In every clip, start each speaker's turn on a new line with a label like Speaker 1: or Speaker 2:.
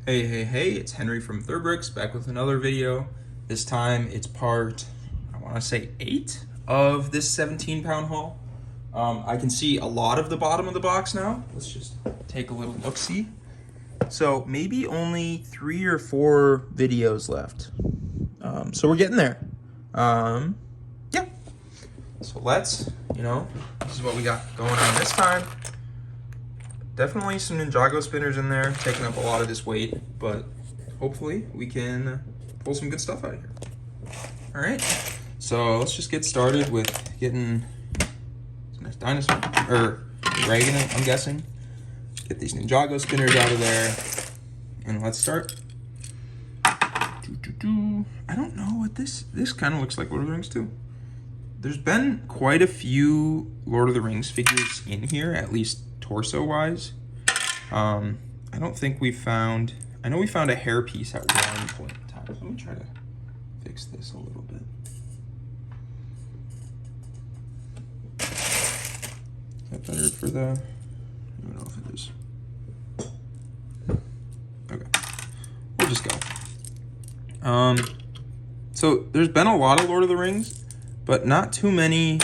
Speaker 1: Hey, it's Henry from Third Bricks back with another video. This time it's part, I want to say 8 of this 17-pound haul. I can see a lot of the bottom of the box now. Let's just take a little look-see. So maybe only 3 or 4 videos left. So we're getting there. Yeah. So let's, this is what we got going on this time. Definitely some Ninjago spinners in there, taking up a lot of this weight, but hopefully we can pull some good stuff out of here. All right, so let's just get started with getting some nice dinosaur, or dragon, I'm guessing. Get these Ninjago spinners out of there, and let's start. I don't know what this kind of looks like Lord of the Rings too. There's been quite a few Lord of the Rings figures in here, at least torso wise. I don't think we found, I know we found a hair piece at one point in time. Let me try to fix this a little bit. Is that better for the, I don't know if it is. Okay, we'll just go. So there's been a lot of Lord of the Rings, but not too many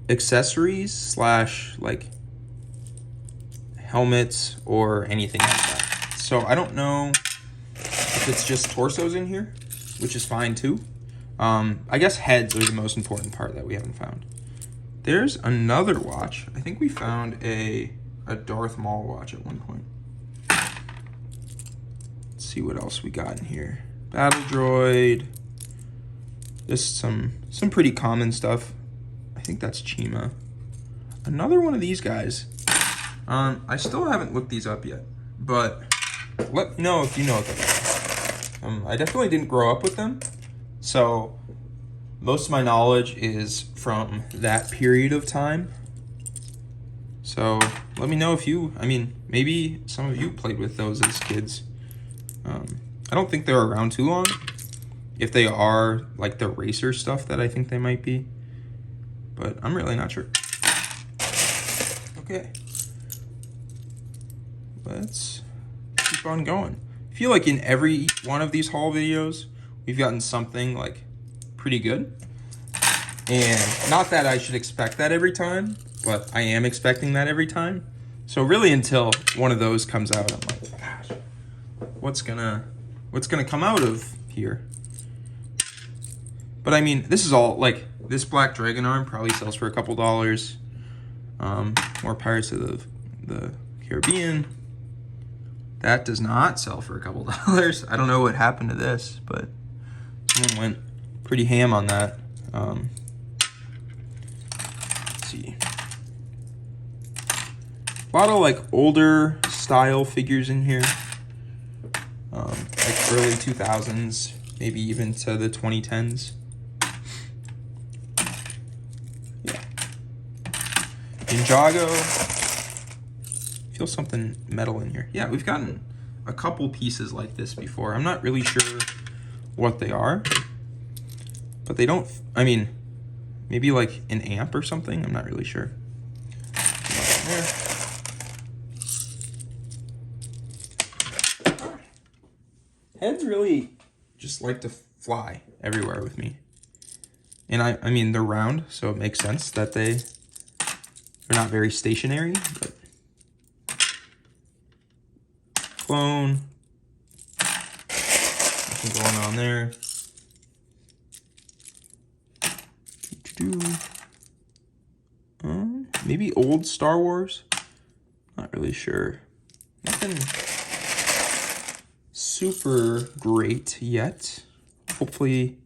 Speaker 1: accessories slash like helmets or anything like that. So I don't know if it's just torsos in here, which is fine too. I guess heads are the most important part that we haven't found. There's another watch. I think we found a Darth Maul watch at one point. Let's see what else we got in here. Battle droid. Just some pretty common stuff. I think that's Chima. Another one of these guys. I still haven't looked these up yet, but let me know if you know what they are. I definitely didn't grow up with them, so most of my knowledge is from that period of time. So let me know if you, maybe some of you played with those as kids. I don't think they're around too long. If they are like the racer stuff that I think they might be, but I'm really not sure. Okay. Let's keep on going. I feel like in every one of these haul videos, we've gotten something like pretty good. And not that I should expect that every time, but I am expecting that every time. So really until one of those comes out, I'm like, gosh, what's gonna come out of here? But I mean, this is all like, this black dragon arm probably sells for a couple dollars. More Pirates of the Caribbean. That does not sell for a couple dollars. I don't know what happened to this, but someone went pretty ham on that. Let's see. A lot of like older style figures in here. Like early 2000s, maybe even to the 2010s. Yeah. Ninjago. Feel something metal in here. Yeah, we've gotten a couple pieces like this before. I'm not really sure what they are, but they don't, maybe like an amp or something. I'm not really sure. Heads really just like to fly everywhere with me. And I mean, they're round, so it makes sense that they're not very stationary, but clone. Nothing going on there. Maybe old Star Wars. Not really sure. Nothing super great yet. Hopefully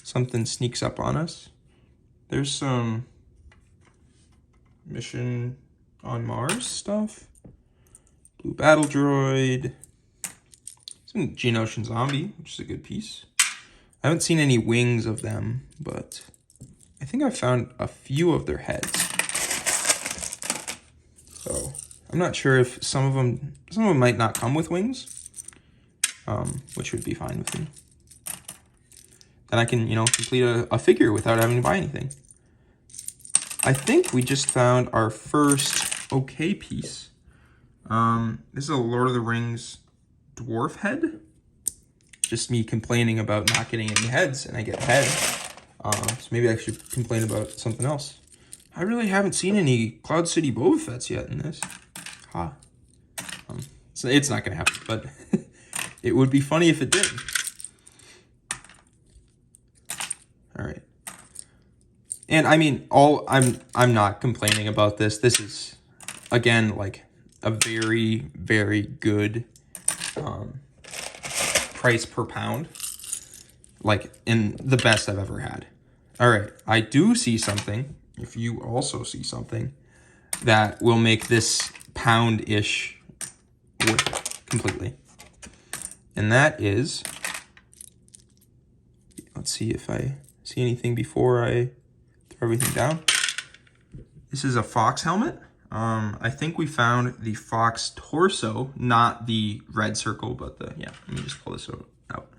Speaker 1: something sneaks up on us. There's some Mission on Mars stuff. Blue Battle Droid. Some Geonosian Zombie, which is a good piece. I haven't seen any wings of them, but I think I found a few of their heads. So I'm not sure if some of them might not come with wings, which would be fine with me. Then I can, complete a figure without having to buy anything. I think we just found our first okay piece. This is a Lord of the Rings dwarf head. Just me complaining about not getting any heads, and I get head. So maybe I should complain about something else. I really haven't seen any Cloud City Boba Fett's yet in this. Ha. So it's not gonna happen, but it would be funny if it did. All right. And I mean, I'm not complaining about this. This is, again, like a very, very good price per pound. Like, in the best I've ever had. All right, I do see something, if you also see something, that will make this pound-ish worth it completely. And that is, let's see if I see anything before I throw everything down. This is a Fox helmet. I think we found the Fox torso, not the red circle, but the, yeah, let me just pull this out.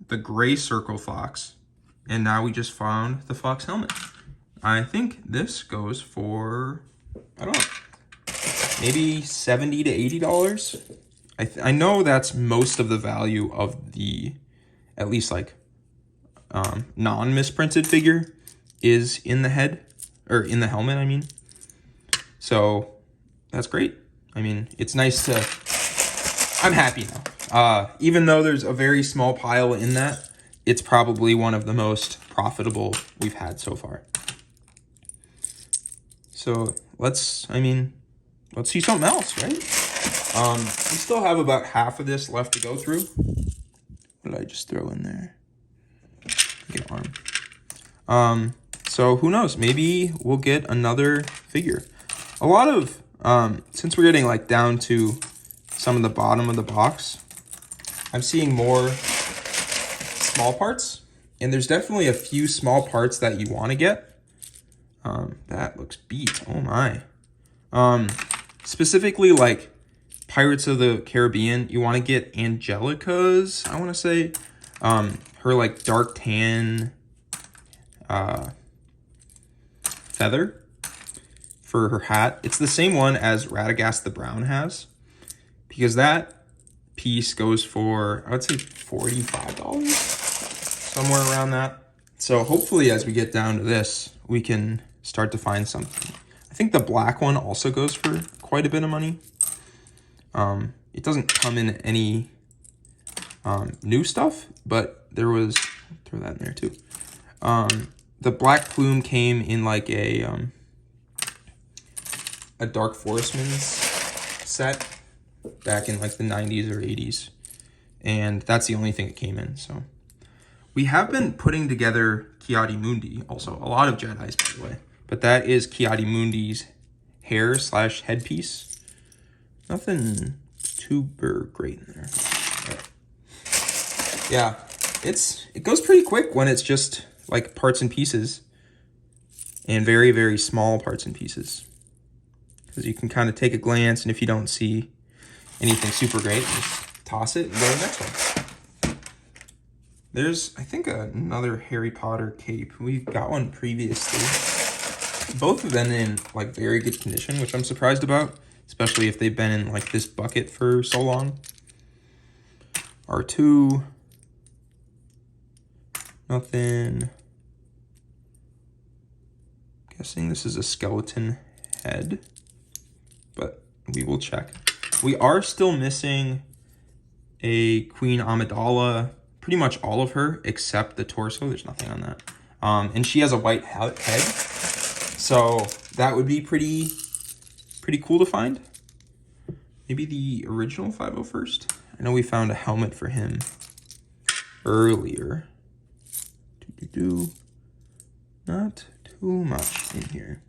Speaker 1: The gray circle Fox, and now we just found the Fox helmet. I think this goes for, I don't know, maybe $70 to $80. I know that's most of the value of the, at least like, non-misprinted figure is in the head, or in the helmet, I mean. So that's great. I mean, it's nice to, I'm happy now. Even though there's a very small pile in that, it's probably one of the most profitable we've had so far. So let's see something else, right? We still have about half of this left to go through. What did I just throw in there? Get arm. So who knows? Maybe we'll get another figure. A lot of, since we're getting like down to some of the bottom of the box, I'm seeing more small parts, and there's definitely a few small parts that you want to get. That looks beat. Oh my. Specifically like Pirates of the Caribbean, you want to get Angelica's, I want to say, her like dark tan feather for her hat. It's the same one as Radagast the Brown has, because that piece goes for, I would say $45, somewhere around that. So hopefully as we get down to this, we can start to find something. I think the black one also goes for quite a bit of money. It doesn't come in any new stuff, but there was, throw that in there too. The black plume came in like a Dark Forestman's set back in like the 90s or 80s. And that's the only thing that came in, so. We have been putting together Ki-Adi-Mundi, also. A lot of Jedis, by the way. But that is Ki-Adi-Mundi's hair / headpiece. Nothing super great in there. Right. Yeah, it goes pretty quick when it's just like parts and pieces. And very, very small parts and pieces. Because you can kind of take a glance, and if you don't see anything super great, just toss it and go to the next one. There's, I think, another Harry Potter cape. We've got one previously. Both have been in like very good condition, which I'm surprised about, especially if they've been in like this bucket for so long. R2. Nothing. Guessing this is a skeleton head, but we will check. We are still missing a Queen Amidala, pretty much all of her except the torso. There's nothing on that. And she has a white head, so that would be pretty cool to find. Maybe the original 501st. I know we found a helmet for him earlier. Not too much in here.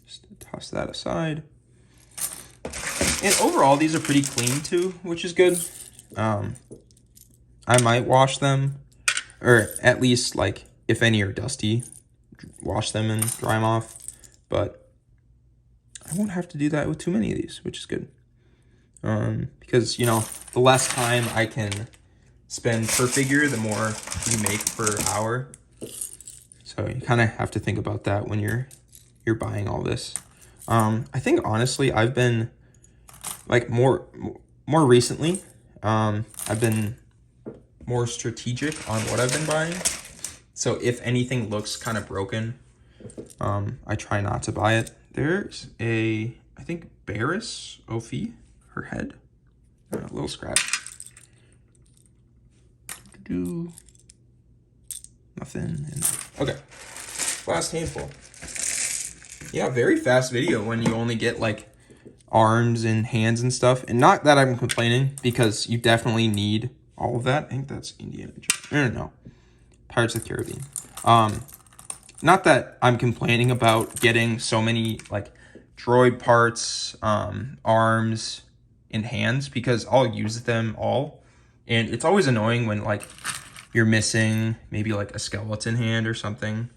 Speaker 1: Just toss that aside. And overall, these are pretty clean too, which is good. I might wash them, or at least like if any are dusty, wash them and dry them off. But I won't have to do that with too many of these, which is good. Because, you know, the less time I can spend per figure, the more you make per hour. So you kind of have to think about that when you're buying all this. I think honestly, I've been like more more recently, I've been more strategic on what I've been buying. So if anything looks kind of broken, I try not to buy it. There's a, I think, Barris Ophi, her head. A little scratch. Nothing. Okay. Last handful. Yeah, very fast video when you only get like arms and hands and stuff. And not that I'm complaining, because you definitely need all of that. I think that's Indiana Jones. No. Pirates of the Caribbean. Not that I'm complaining about getting so many like droid parts, arms, and hands, because I'll use them all. And it's always annoying when like you're missing maybe like a skeleton hand or something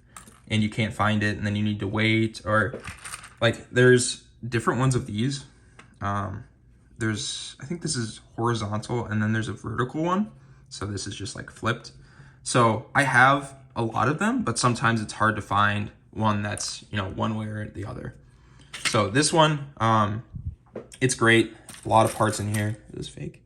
Speaker 1: and you can't find it, and then you need to wait. Or like there's different ones of these. I think this is horizontal, and then there's a vertical one. So this is just like flipped. So I have a lot of them, but sometimes it's hard to find one that's, you know, one way or the other. So this one, it's great. A lot of parts in here. Is this fake?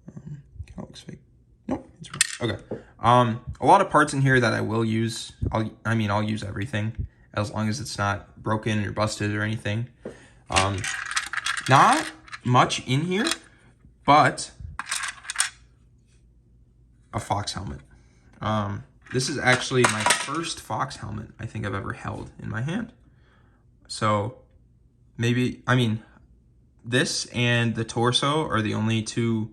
Speaker 1: Kind of looks fake. Nope, it's real. Okay. A lot of parts in here that I will use. I'll use everything as long as it's not broken or busted or anything. Not much in here, but a Fox helmet. This is actually my first Fox helmet I think I've ever held in my hand. So maybe, this and the torso are the only two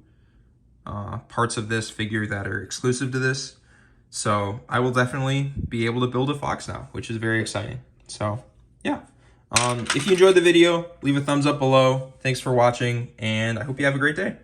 Speaker 1: parts of this figure that are exclusive to this. So I will definitely be able to build a Fox now, which is very exciting. So yeah. If you enjoyed the video, leave a thumbs up below. Thanks for watching, and I hope you have a great day.